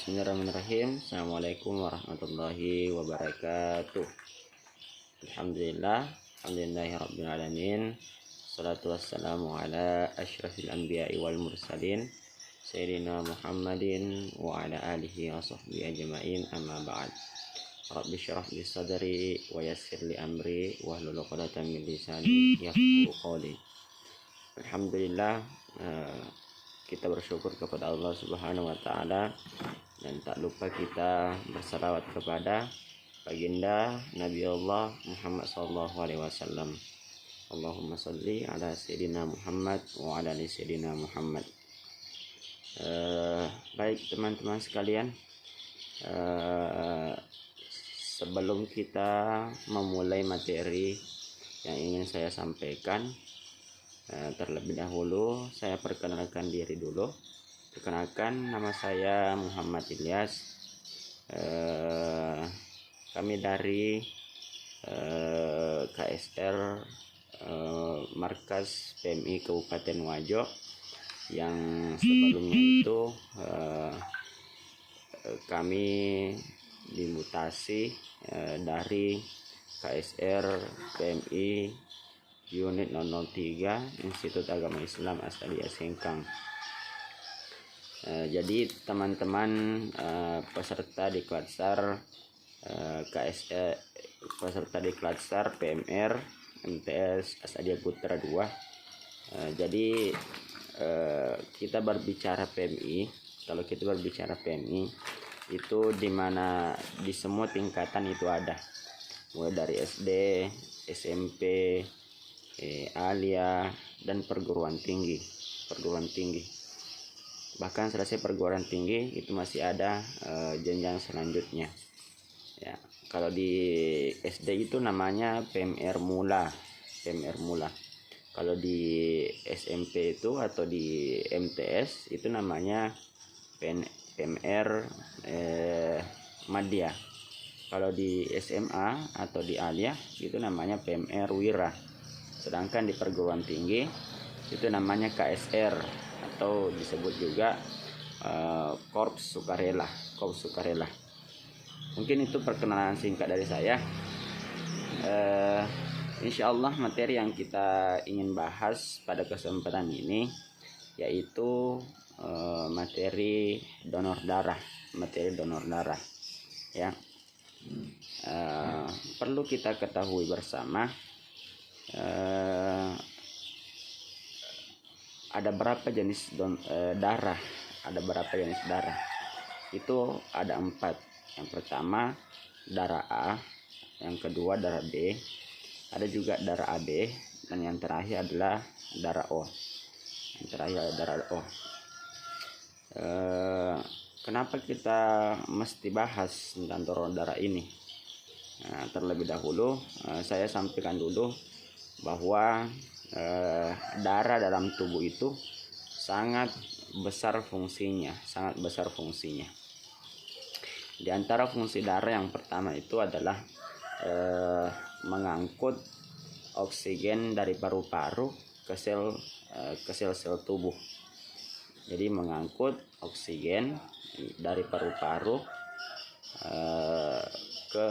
Bismillahirrahmanirrahim. Assalamualaikum warahmatullahi wabarakatuh. Alhamdulillahirrabbilalamin. Salatu wassalamu ala asyrafil anbiya'i wal mursalin Sayyidina Muhammadin wa ala alihi wa sahbihi ajma'in, amma ba'd. Rabbi syrah li sadri wa yassir li amri wahlul 'uqdatam min lisani yafqahu qawli. Alhamdulillah, kita bersyukur kepada Allah Subhanahu wa taala, dan tak lupa kita bersalawat kepada baginda Nabi Allah Muhammad sallallahu alaihi wasallam. Allahumma shalli ala sayyidina Muhammad wa ala ali sayyidina Muhammad. Baik teman-teman sekalian, sebelum kita memulai materi yang ingin saya sampaikan, terlebih dahulu saya perkenalkan diri dulu. Perkenalkan, nama saya Muhammad Ilyas. Kami dari KSR Markas PMI Kabupaten Wajo, yang sebelumnya itu kami dimutasi dari KSR PMI Unit 003 Institut Agama Islam Asadiya Sengkang. Jadi teman-teman peserta di klaster KSE, peserta di klaster PMR MTS Asadiya Putra 2. Jadi kita berbicara PMI. Kalau kita berbicara PMI itu dimana di semua tingkatan itu ada, mulai dari SD, SMP, alia, dan perguruan tinggi. Bahkan selesai perguruan tinggi itu masih ada jenjang selanjutnya. Ya, kalau di SD itu namanya PMR Mula. Kalau di SMP itu atau di MTS itu namanya PMR Madya. Kalau di SMA atau di alia itu namanya PMR Wira. Sedangkan di perguruan tinggi itu namanya KSR, atau disebut juga Korps Sukarela. Mungkin itu perkenalan singkat dari saya. Insya Allah materi yang kita ingin bahas pada kesempatan ini yaitu materi donor darah. Ya, perlu kita ketahui bersama, ada berapa jenis darah. Itu ada 4. Yang pertama darah A, yang kedua darah B, ada juga darah AB, dan yang terakhir adalah darah O. Kenapa kita mesti bahas tentang donor darah ini? Terlebih dahulu saya sampaikan dulu bahwa darah dalam tubuh itu sangat besar fungsinya. Di antara fungsi darah yang pertama itu adalah mengangkut oksigen dari paru-paru ke sel-sel tubuh. Jadi mengangkut oksigen dari paru-paru ke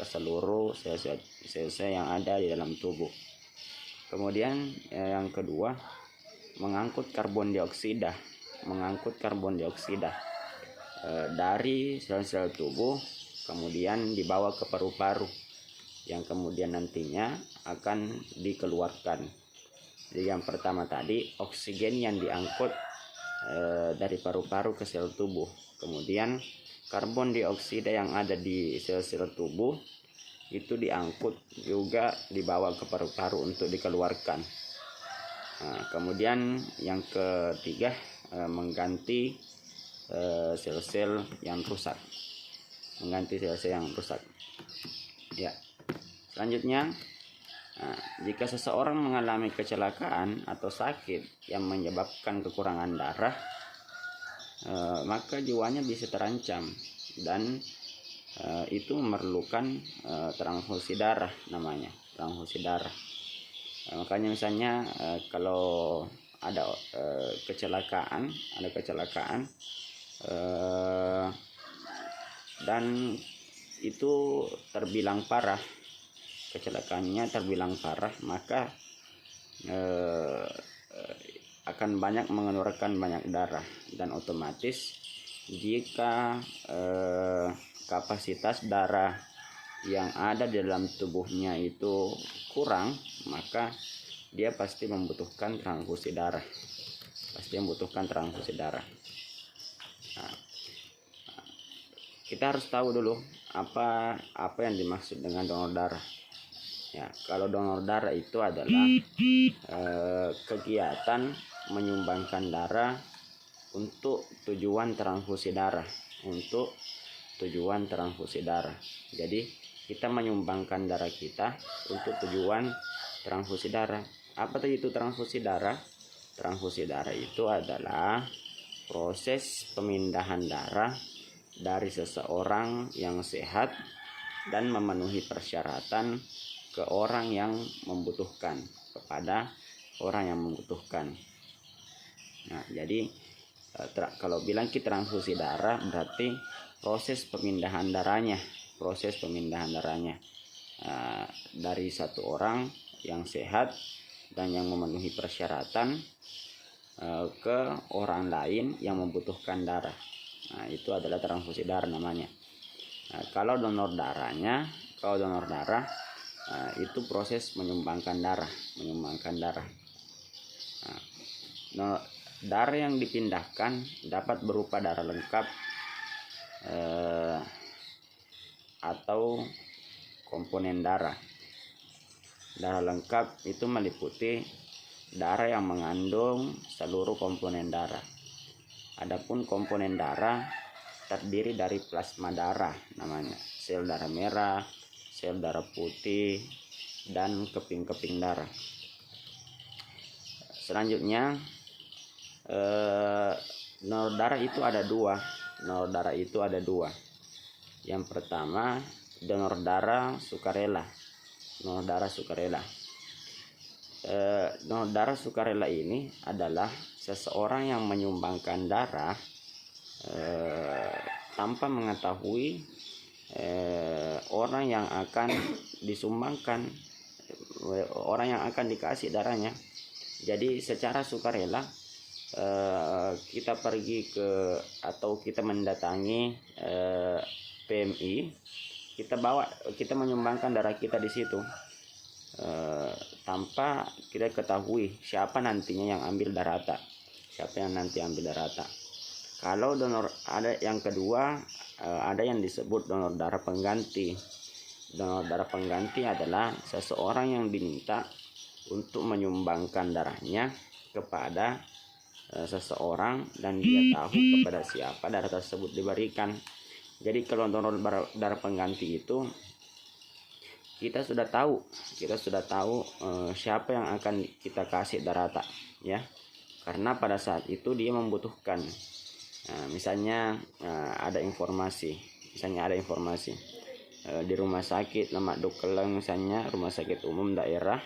seluruh sel-sel yang ada di dalam tubuh. Kemudian yang kedua, mengangkut karbon dioksida dari sel-sel tubuh, kemudian dibawa ke paru-paru, yang kemudian nantinya akan dikeluarkan. Jadi yang pertama tadi oksigen yang diangkut dari paru-paru ke sel tubuh, kemudian karbon dioksida yang ada di sel-sel tubuh itu diangkut juga dibawa ke paru-paru untuk dikeluarkan. Kemudian yang ketiga, mengganti sel-sel yang rusak. Ya, selanjutnya, jika seseorang mengalami kecelakaan atau sakit yang menyebabkan kekurangan darah, maka jiwanya bisa terancam, dan itu memerlukan transfusi darah, namanya transfusi darah. Makanya misalnya kalau ada kecelakaan dan itu terbilang parah, kecelakaannya terbilang parah, maka akan banyak mengeluarkan banyak darah, dan otomatis jika kapasitas darah yang ada di dalam tubuhnya itu kurang, maka dia pasti membutuhkan transfusi darah, Nah, kita harus tahu dulu apa yang dimaksud dengan donor darah. Ya, kalau donor darah itu adalah kegiatan menyumbangkan darah untuk tujuan transfusi darah, Jadi kita menyumbangkan darah kita untuk tujuan transfusi darah. Apa itu transfusi darah? Transfusi darah itu adalah proses pemindahan darah dari seseorang yang sehat dan memenuhi persyaratan ke orang yang membutuhkan, kepada orang yang membutuhkan. Nah, jadi kalau bilang kita transfusi darah berarti proses pemindahan darahnya dari satu orang yang sehat dan yang memenuhi persyaratan ke orang lain yang membutuhkan darah. Nah, itu adalah transfusi darah namanya. Nah, kalau donor darah itu proses menyumbangkan darah. Nah, darah yang dipindahkan dapat berupa darah lengkap atau komponen darah. Darah lengkap itu meliputi darah yang mengandung seluruh komponen darah. Adapun komponen darah terdiri dari plasma darah namanya, sel darah merah, sel darah putih, dan keping-keping darah. Selanjutnya donor darah itu ada dua. Yang pertama, donor darah sukarela. Donor darah sukarela ini adalah seseorang yang menyumbangkan darah tanpa mengetahui orang yang akan disumbangkan, orang yang akan dikasih darahnya. Jadi secara sukarela kita pergi ke atau kita mendatangi PMI, kita menyumbangkan darah kita di situ tanpa kita ketahui siapa nantinya yang ambil darah tak. Kalau donor ada yang kedua, ada yang disebut donor darah pengganti. Donor darah pengganti adalah seseorang yang diminta untuk menyumbangkan darahnya kepada seseorang dan dia tahu kepada siapa darah tersebut diberikan. Jadi kalau donor darah pengganti itu kita sudah tahu siapa yang akan kita kasih darah tak, ya, karena pada saat itu dia membutuhkan. Misalnya ada informasi di rumah sakit Lemak Dukeleng, misalnya rumah sakit umum daerah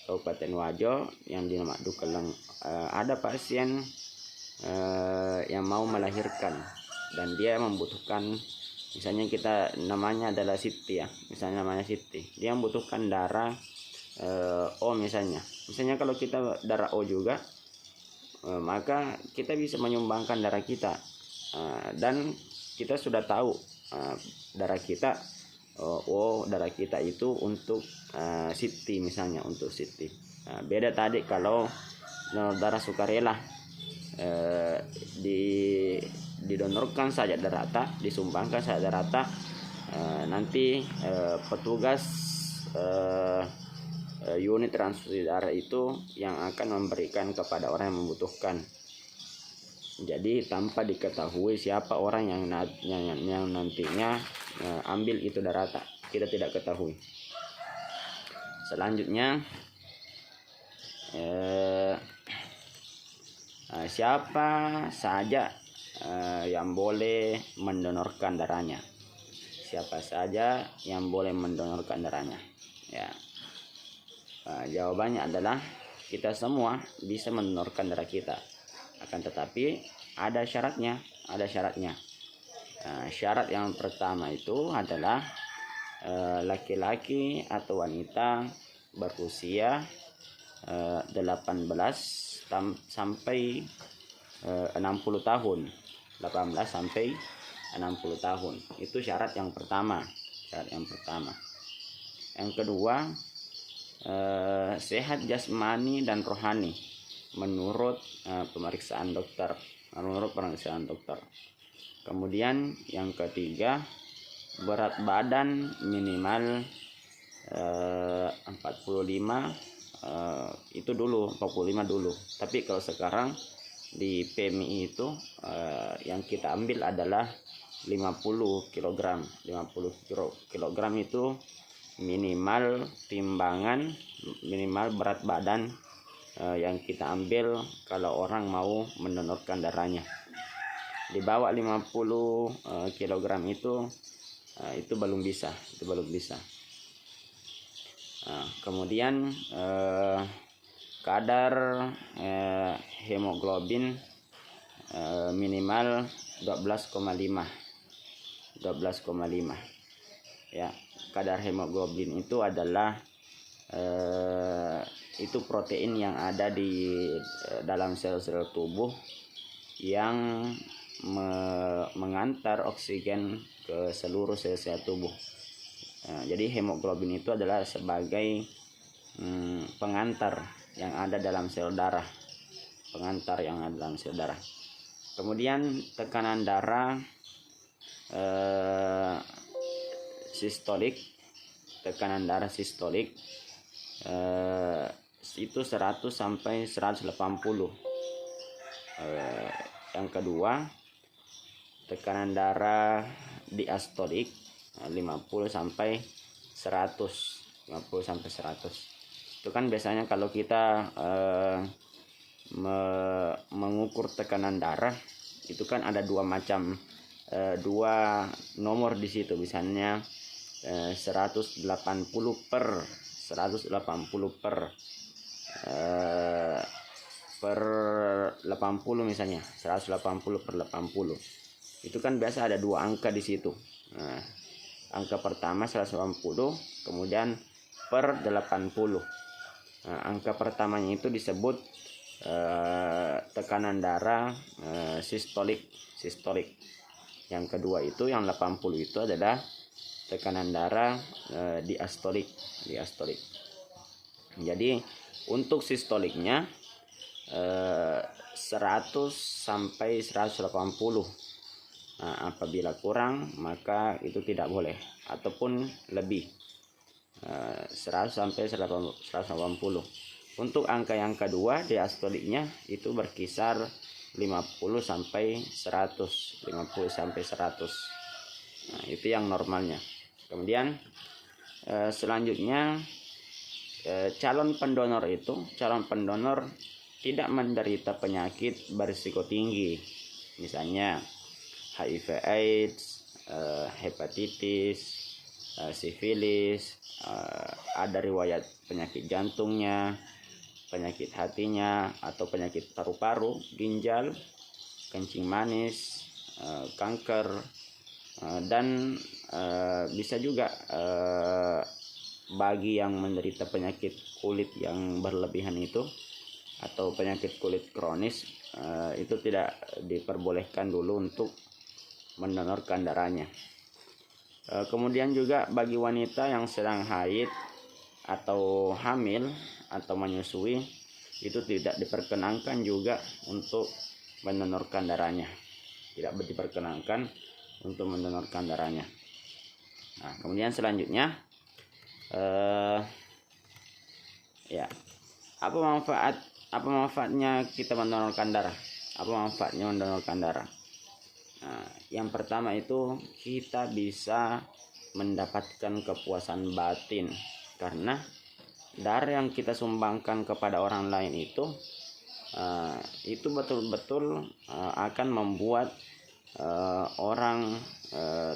Kabupaten Wajo yang di Lemak Dukeleng, ada pasien yang mau melahirkan dan dia membutuhkan, misalnya kita namanya adalah Siti, ya, misalnya namanya Siti, dia membutuhkan darah O misalnya kalau kita darah O juga, maka kita bisa menyumbangkan darah kita, dan kita sudah tahu darah kita, darah kita itu untuk Siti, misalnya untuk Siti. Beda tadi kalau darah sukarela, didonorkan saja darah tak, disumbangkan saja darah tak, nanti petugas unit transfusi darah itu yang akan memberikan kepada orang yang membutuhkan. Jadi tanpa diketahui siapa orang yang nantinya ambil itu darah tak, kita tidak ketahui. Selanjutnya siapa saja yang boleh mendonorkan darahnya? Ya, jawabannya adalah kita semua bisa mendonorkan darah kita, akan tetapi ada syaratnya. ada syaratnya. Syarat yang pertama itu adalah laki-laki atau wanita berusia 18 sampai 60 tahun. 18 sampai 60 tahun. Itu syarat yang pertama. Yang kedua, sehat jasmani dan rohani menurut pemeriksaan dokter. Kemudian yang ketiga, berat badan minimal 45 itu dulu, 45 dulu. Tapi kalau sekarang di PMI itu yang kita ambil adalah 50 kg. 50 kg itu minimal timbangan, minimal berat badan yang kita ambil kalau orang mau mendonorkan darahnya. Di bawah 50 kg itu belum bisa, kemudian kadar hemoglobin minimal 12,5 ya. Kadar hemoglobin itu adalah itu protein yang ada di dalam sel-sel tubuh yang mengantar oksigen ke seluruh sel-sel tubuh. Jadi hemoglobin itu adalah sebagai pengantar yang ada dalam sel darah. Kemudian tekanan darah sistolik, itu 100 sampai 180. Yang kedua, tekanan darah diastolik 50 sampai 100. Itu kan biasanya kalau kita mengukur tekanan darah itu kan ada dua nomor di situ, misalnya 180 per 80 misalnya, 180 per 80. Itu kan biasa ada dua angka di situ. Angka pertama 180, kemudian per 80. Angka pertamanya itu disebut tekanan darah sistolik. Yang kedua itu yang 80 itu adalah tekanan darah diastolik. Jadi untuk sistoliknya 100 sampai 180. Apabila kurang maka itu tidak boleh, ataupun lebih 100 sampai 180. Untuk angka yang kedua diastoliknya itu berkisar 50 sampai 100. Itu yang normalnya. Kemudian selanjutnya calon pendonor tidak menderita penyakit berisiko tinggi, misalnya HIV AIDS, hepatitis, sifilis, ada riwayat penyakit jantungnya, penyakit hatinya, atau penyakit paru-paru, ginjal, kencing manis, kanker, dan bisa juga bagi yang menderita penyakit kulit yang berlebihan itu atau penyakit kulit kronis, itu tidak diperbolehkan dulu untuk mendonorkan darahnya. Kemudian juga bagi wanita yang sedang haid atau hamil atau menyusui, itu tidak diperkenankan juga untuk mendonorkan darahnya. Nah, kemudian selanjutnya apa manfaatnya kita mendonorkan darah? Nah, yang pertama itu kita bisa mendapatkan kepuasan batin, karena darah yang kita sumbangkan kepada orang lain itu betul-betul akan membuat orang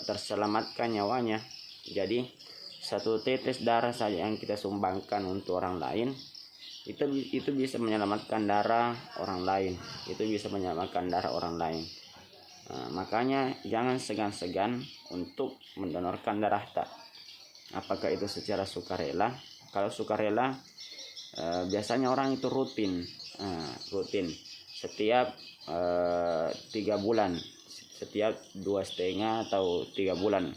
terselamatkan nyawanya. Jadi satu tetes darah saja yang kita sumbangkan untuk orang lain itu bisa menyelamatkan darah orang lain. Makanya jangan segan-segan untuk mendonorkan darah tak. Apakah itu secara sukarela? Kalau sukarela biasanya orang itu rutin setiap 3 bulan, setiap 2,5 atau 3 bulan.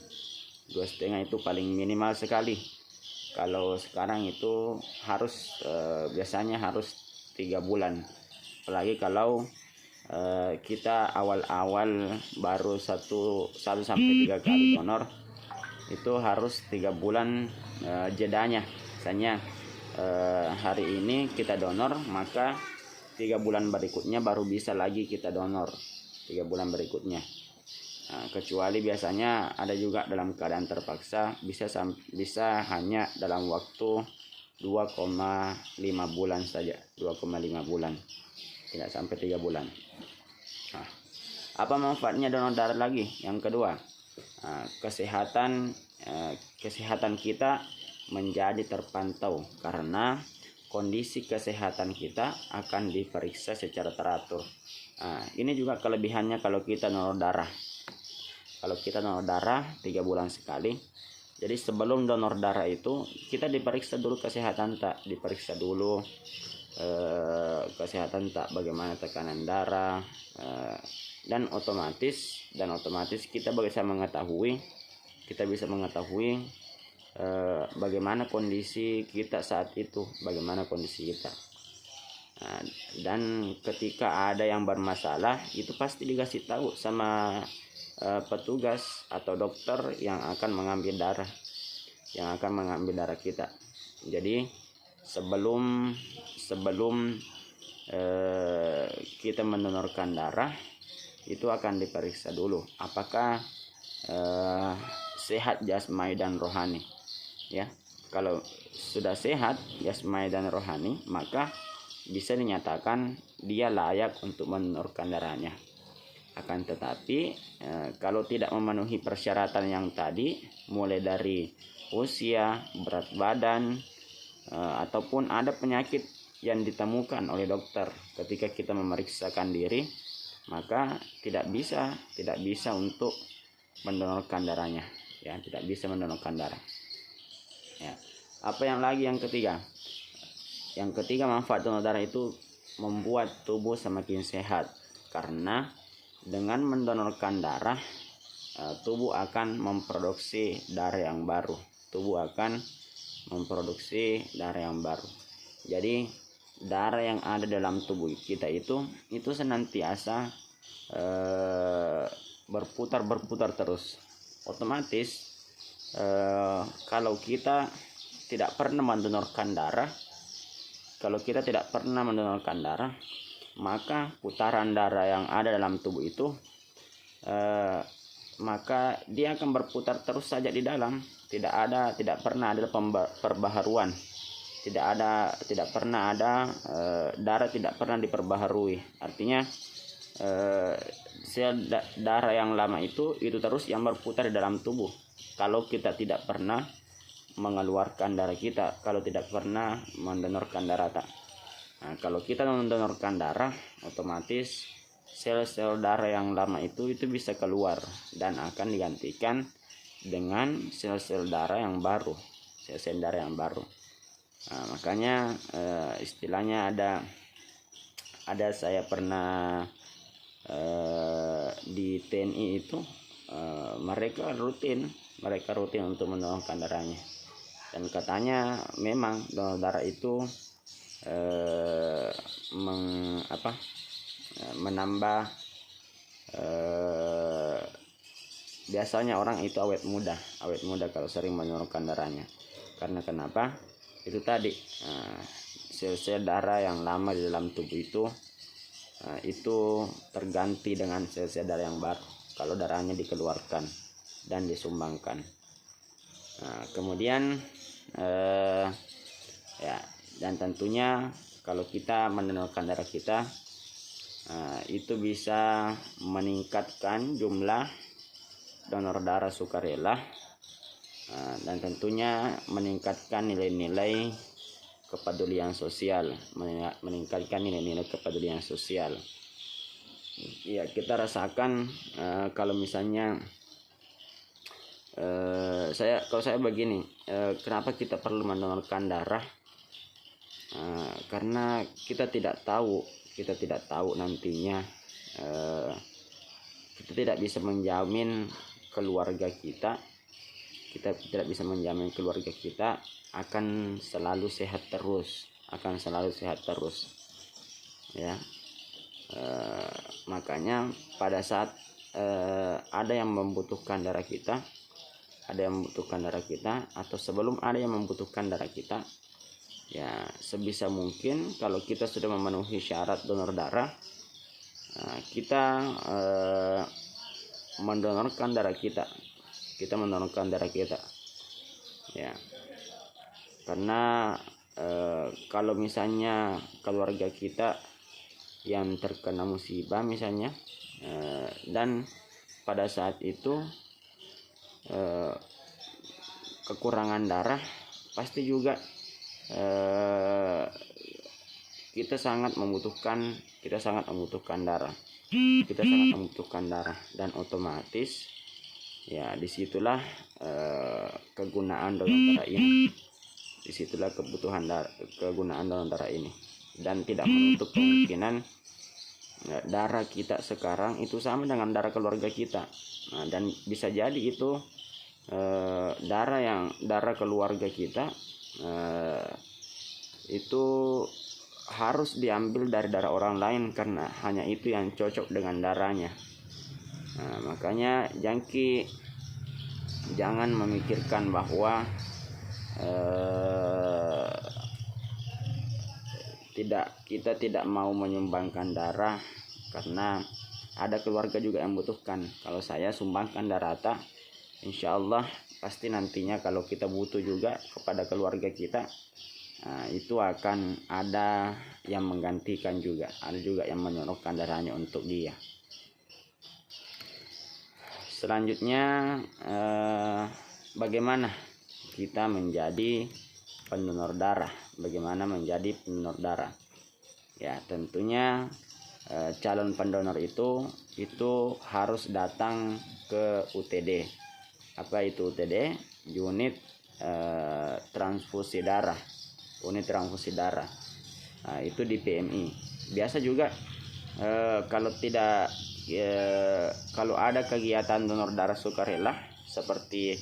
2,5 itu paling minimal sekali. Kalau sekarang itu harus biasanya harus 3 bulan. Apalagi kalau kita awal-awal baru 1 sampai 3 kali donor, itu harus 3 bulan jedanya. Misalnya hari ini kita donor, maka 3 bulan berikutnya baru bisa lagi kita donor 3 bulan berikutnya. Kecuali biasanya ada juga dalam keadaan terpaksa bisa hanya dalam waktu 2,5 bulan saja, 2,5 bulan, tidak sampai 3 bulan. Apa manfaatnya donor darah lagi? Yang kedua, kesehatan kita menjadi terpantau karena kondisi kesehatan kita akan diperiksa secara teratur. Ini juga kelebihannya kalau kita donor darah. Kalau kita donor darah 3 bulan sekali, jadi sebelum donor darah itu kita diperiksa dulu kesehatan tak, diperiksa dulu kesehatan tak, bagaimana tekanan darah, dan otomatis kita bisa mengetahui bagaimana kondisi kita saat itu, bagaimana kondisi kita. Dan ketika ada yang bermasalah itu pasti dikasih tahu sama petugas atau dokter yang akan mengambil darah kita. Jadi sebelum kita mendonorkan darah itu akan diperiksa dulu apakah sehat jasmani dan rohani, ya. Kalau sudah sehat jasmani dan rohani, maka bisa dinyatakan dia layak untuk mendonorkan darahnya. Akan tetapi kalau tidak memenuhi persyaratan yang tadi, mulai dari usia, berat badan, ataupun ada penyakit yang ditemukan oleh dokter ketika kita memeriksakan diri, maka tidak bisa untuk mendonorkan darahnya, ya, tidak bisa mendonorkan darah, ya. Apa yang lagi yang ketiga? Yang ketiga, manfaat donor darah itu membuat tubuh semakin sehat, karena dengan mendonorkan darah tubuh akan memproduksi darah yang baru. Jadi darah yang ada dalam tubuh kita itu senantiasa berputar terus. Otomatis kalau kita tidak pernah mendonorkan darah, maka putaran darah yang ada dalam tubuh itu maka dia akan berputar terus saja di dalam, tidak pernah ada perbaharuan, tidak pernah ada darah tidak pernah diperbaharui. Artinya sel darah yang lama itu terus yang berputar di dalam tubuh. Kalau kita tidak pernah mengeluarkan darah kita, kalau tidak pernah mendonorkan darah tak. Kalau kita mendonorkan darah, otomatis sel-sel darah yang lama itu bisa keluar dan akan digantikan dengan sel-sel darah yang baru, makanya istilahnya ada saya pernah di TNI itu mereka rutin untuk mendonorkan darahnya, dan katanya memang donor darah itu menambah biasanya orang itu awet muda kalau sering mendonorkan darahnya. Karena kenapa? Itu tadi sel-sel darah yang lama di dalam tubuh itu terganti dengan sel-sel darah yang baru kalau darahnya dikeluarkan dan disumbangkan. Kemudian dan tentunya kalau kita mendonorkan darah kita itu bisa meningkatkan jumlah donor darah sukarela dan tentunya meningkatkan nilai-nilai kepedulian sosial, ya kita rasakan kalau misalnya kalau saya begini, kenapa kita perlu mendonorkan darah? Karena kita tidak tahu nantinya, kita tidak bisa menjamin keluarga kita akan selalu sehat terus, ya. Makanya pada saat ada yang membutuhkan darah kita, atau sebelum ada yang membutuhkan darah kita, ya sebisa mungkin kalau kita sudah memenuhi syarat donor darah, kita mendonorkan darah kita. Ya, karena kalau misalnya keluarga kita yang terkena musibah misalnya, dan pada saat itu kekurangan darah, pasti juga kita sangat membutuhkan darah. Dan otomatis ya disitulah kegunaan donor darah ini. Kegunaan donor darah ini, dan tidak menutup kemungkinan darah kita sekarang itu sama dengan darah keluarga kita. Dan bisa jadi itu darah keluarga kita itu harus diambil dari darah orang lain karena hanya itu yang cocok dengan darahnya. Makanya jangan memikirkan bahwa kita tidak mau menyumbangkan darah karena ada keluarga juga yang membutuhkan. Kalau saya sumbangkan darah, insya Allah pasti nantinya kalau kita butuh juga kepada keluarga kita, itu akan ada yang menggantikan juga, ada juga yang menyonorkan darahnya untuk dia. Selanjutnya, bagaimana kita menjadi pendonor darah? Ya, tentunya calon pendonor itu harus datang ke UTD. Apa itu UTD? Unit transfusi darah. Itu di PMI. Biasa juga kalau ada kegiatan donor darah sukarela seperti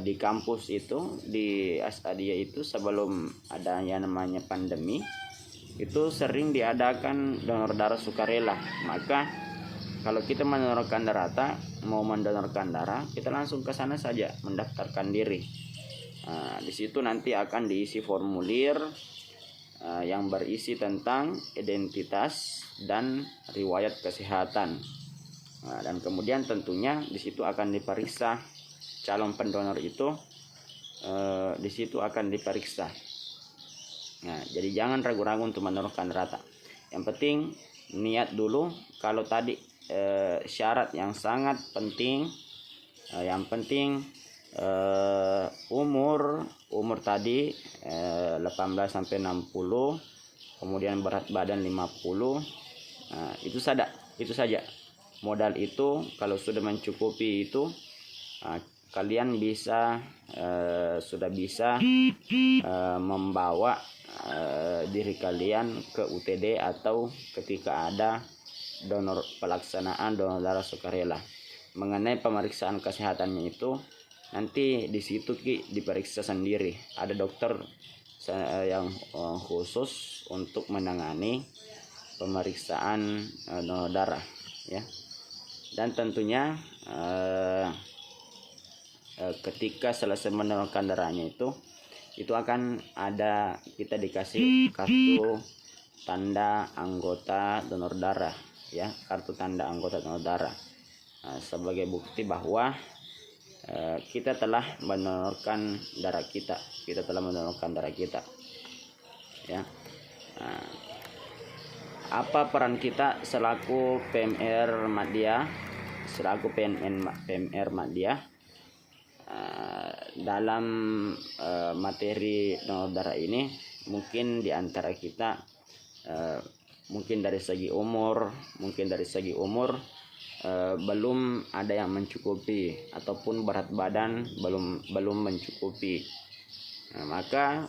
di kampus itu, di Asadia itu, sebelum ada yang namanya pandemi, itu sering diadakan donor darah sukarela. Maka kalau kita mau mendonorkan darah, kita langsung ke sana saja mendaftarkan diri. Di situ nanti akan diisi formulir yang berisi tentang identitas dan riwayat kesehatan. Dan kemudian tentunya di situ akan diperiksa calon pendonor itu, di situ akan diperiksa. Jadi jangan ragu-ragu untuk mendonorkan darah. Yang penting niat dulu. Kalau tadi syarat yang sangat penting, umur tadi 18 sampai 60, kemudian berat badan 50. Itu saja. Modal itu kalau sudah mencukupi itu, kalian sudah bisa membawa diri kalian ke UTD atau ketika ada pelaksanaan donor darah sukarela. Mengenai pemeriksaan kesehatannya itu nanti di situ diperiksa sendiri. Ada dokter yang khusus untuk menangani pemeriksaan donor darah, ya. Dan tentunya ketika selesai mendonorkan darahnya itu akan ada, kita dikasih kartu tanda anggota donor darah, ya, kartu tanda anggota donor darah, sebagai bukti bahwa kita telah mendonorkan darah kita, ya. Apa peran kita selaku PMR Madya dalam materi donor darah ini? Mungkin di antara kita mungkin dari segi umur belum ada yang mencukupi, ataupun berat badan belum mencukupi. Nah, maka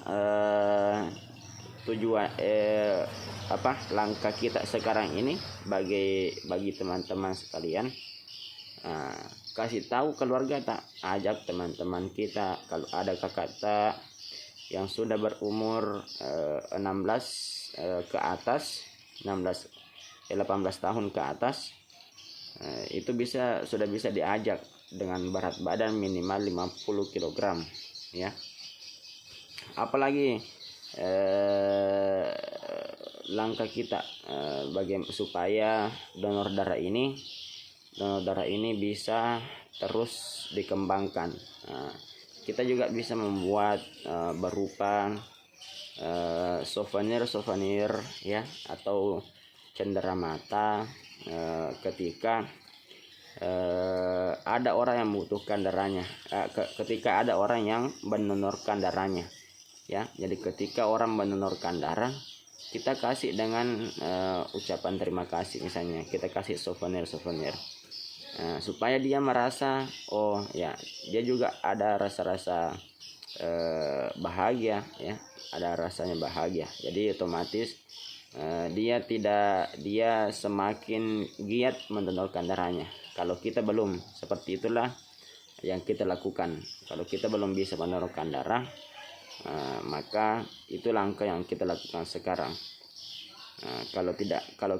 langkah kita sekarang ini bagi teman-teman sekalian, kasih tahu keluarga tak, ajak teman-teman kita, kalau ada kakak tak yang sudah berumur 18 18 tahun ke atas, itu sudah bisa diajak dengan berat badan minimal 50 kg ya. Apalagi langkah kita supaya donor darah ini bisa terus dikembangkan. Kita juga bisa membuat berupa souvenir ya, atau cenderamata ketika ada orang yang membutuhkan darahnya, ketika ada orang yang mendonorkan darahnya ya. Jadi ketika orang mendonorkan darah, kita kasih dengan ucapan terima kasih, misalnya kita kasih souvenir supaya dia merasa, oh ya, dia juga ada rasa bahagia ya, ada rasanya bahagia. Jadi otomatis dia semakin giat mendonorkan darahnya. Kalau kita belum, seperti itulah yang kita lakukan. Kalau kita belum bisa mendonorkan darah, maka itu langkah yang kita lakukan sekarang. Kalau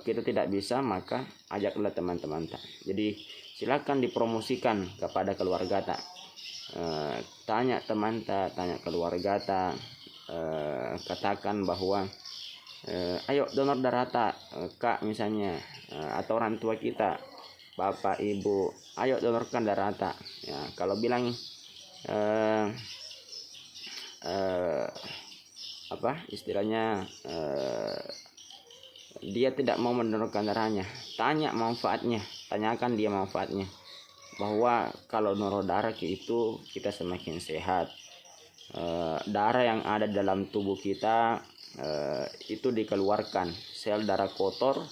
kita tidak bisa, maka ajaklah teman-teman tak. Jadi silakan dipromosikan kepada keluarga tak. Tanya teman tak, tanya keluarga tak, katakan bahwa ayo donor darah tak, kak misalnya, atau orang tua kita, bapak ibu, ayo donorkan darah tak ya. Kalau bilang istilahnya dia tidak mau mendonorkan darahnya, tanyakan dia manfaatnya, bahwa kalau donor darah itu kita semakin sehat. Darah yang ada dalam tubuh kita itu dikeluarkan, sel darah kotor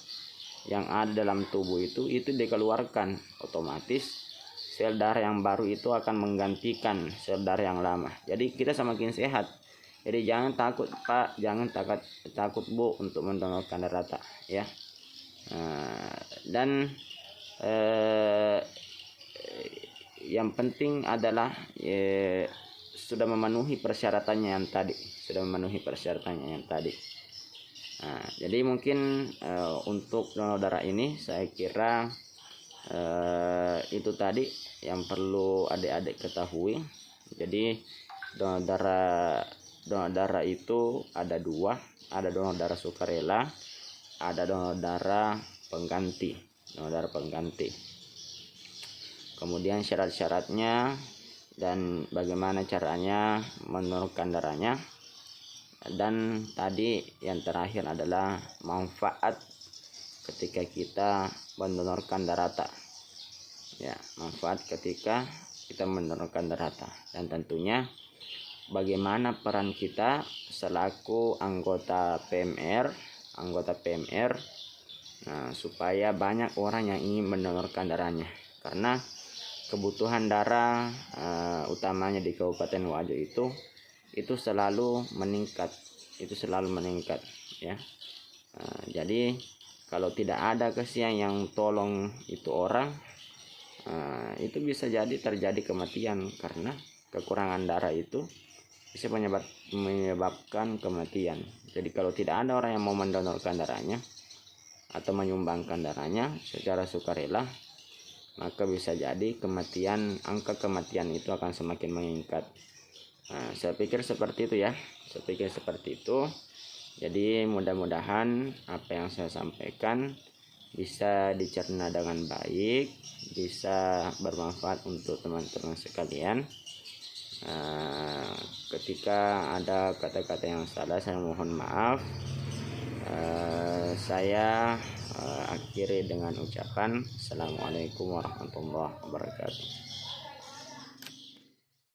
yang ada dalam tubuh itu dikeluarkan, otomatis sel darah yang baru itu akan menggantikan sel darah yang lama. Jadi kita semakin sehat. Jadi jangan takut Pak, jangan takut Bu untuk mendonorkan darah tak ya. Dan yang penting adalah sudah memenuhi persyaratannya yang tadi. Jadi mungkin untuk donor darah ini saya kira itu tadi yang perlu adik-adik ketahui. Jadi donor darah itu ada dua, ada donor darah sukarela, ada donor darah pengganti. Kemudian syarat-syaratnya dan bagaimana caranya mendonorkan darahnya. Dan tadi yang terakhir adalah manfaat ketika kita mendonorkan darah tak ya, manfaat ketika kita mendonorkan darah tak, dan tentunya bagaimana peran kita selaku anggota PMR, supaya banyak orang yang ingin mendonorkan darahnya, karena kebutuhan darah utamanya di Kabupaten Wajo itu selalu meningkat ya. Jadi kalau tidak ada kasihan yang tolong itu orang, itu bisa jadi terjadi kematian, karena kekurangan darah itu bisa menyebabkan kematian. Jadi kalau tidak ada orang yang mau mendonorkan darahnya atau menyumbangkan darahnya secara sukarela, maka bisa jadi angka kematian itu akan semakin meningkat. Saya pikir seperti itu ya. Jadi mudah-mudahan apa yang saya sampaikan bisa dicerna dengan baik, bisa bermanfaat untuk teman-teman sekalian. Ketika ada kata-kata yang salah, saya mohon maaf. Saya akhiri dengan ucapan Assalamualaikum warahmatullahi wabarakatuh.